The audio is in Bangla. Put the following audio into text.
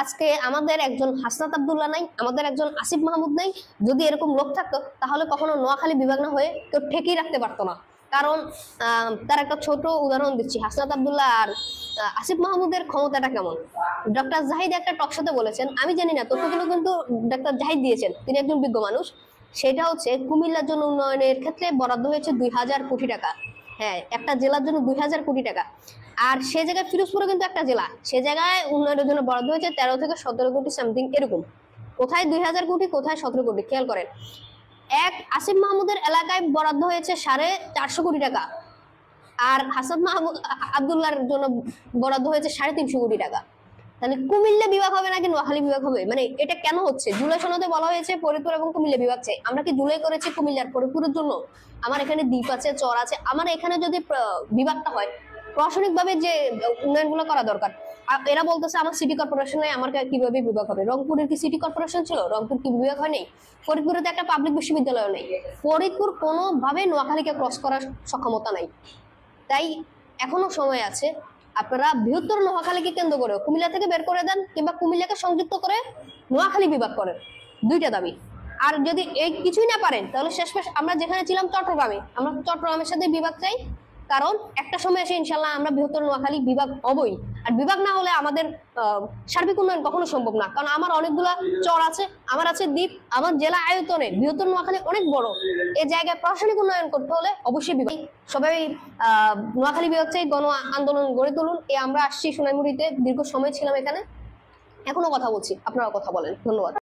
আজকে আমাদের একজন হাসনাত আব্দুল্লাহ নাই, আমাদের একজন আসিফ মাহমুদ নাই। যদি এরকম লোক থাকতো তাহলে কখনো নোয়াখালী বিভাগ না হয়ে কেউ ঠেকিয়ে রাখতে পারতো না। কারণ তার একটা ছোট উদাহরণ দিচ্ছি, হাসনাত আব্দুল্লাহ আর আসিফ মাহমুদের ক্ষমতাটা কেমন। ডক্টর জাহিদ একটা টক শোতে বলেছেন, আমি জানি না তথ্যগুলো কিন্তু ডক্টর জাহিদ দিয়েছেন, তিনি একজন বিজ্ঞ মানুষ। সেটা হচ্ছে কুমিল্লার জন্য উন্নয়নের ক্ষেত্রে বরাদ্দ হয়েছে 2000 কোটি টাকা। হ্যাঁ, একটা জেলার জন্য 2000 কোটি টাকা। আর সে জায়গায় ফিরোজপুরে কিন্তু একটা জেলা, সে জায়গায় উন্নয়নের জন্য বরাদ্দ হয়েছে 13 থেকে 17 কোটি সামথিং এরকম। কোথায় 2000 কোটি, কোথায় 17 কোটি, খেয়াল করেন। এক আসিফ মাহমুদের এলাকায় বরাদ্দ হয়েছে 450 কোটি টাকা, আর হাসান মাহমুদ আব্দুল্লাহর জন্য বরাদ্দ হয়েছে 350 কোটি টাকা। তাহলে কুমিল্লা বিভাগ হবে নাকি নোয়াখালী বিভাগ হবে? মানে এটা কেন হচ্ছে? জুলাই সনদে বলা হয়েছে ফরিদপুর এবং কুমিল্লা বিভাগ চাই। আমরা কি জুলাই করেছি কুমিল্লার ফরিদপুরের জন্য? আমার এখানে দ্বীপ আছে, চর আছে, আমার এখানে যদি বিভাগটা হয় প্রশাসনিক ভাবে যে উন্নয়নগুলো করা দরকার। এরা বলতেছে আমার সিটি কর্পোরেশনে আমার কিভাবে বিভাগ হবে? রংপুরের কি সিটি কর্পোরেশন ছিল? রংপুর কি বিভাগ হয় নাই? ফরিদপুরে তো একটা পাবলিক বিশ্ববিদ্যালয় নেই। ফরিদপুর কোনোভাবে নোয়াখালীকে ক্রস করার সক্ষমতা নাই। তাই এখনো সময় আছে, আপনারা বৃহত্তর নোয়াখালীকে কেন্দ্র করে কুমিল্লা থেকে বের করে দেন, কিংবা কুমিল্লাকে সংযুক্ত করে নোয়াখালী বিভাগ করেন। দুইটা দাবি। আর যদি এই কিছুই না পারেন তাহলে শেষমেশ আমরা যেখানে ছিলাম চট্টগ্রামে, আমরা চট্টগ্রামের সাথে বিভাগ চাই। কারণ একটা সময় এসে ইনশাল্লাহ আমরা বৃহত্তর নোয়াখালী বিভাগ হবই। আর বিভাগ না হলে আমাদের সার্বিক উন্নয়ন কখনো সম্ভব না। কারণ আমার অনেকগুলা চর আছে, আমার আছে দ্বীপ, আমার জেলা আয়তনে বৃহত্তর নোয়াখালী অনেক বড়। এই জায়গায় প্রশাসনিক উন্নয়ন করতে হলে অবশ্যই বিভাগ। সবাই নোয়াখালী বিভাগ চাই, গণ আন্দোলন গড়ে তুলুন। আমরা আসছি সোনাইমুড়িতে, দীর্ঘ সময় ছিলাম এখানে, এখনো কথা বলছি, আপনারা কথা বলেন। ধন্যবাদ।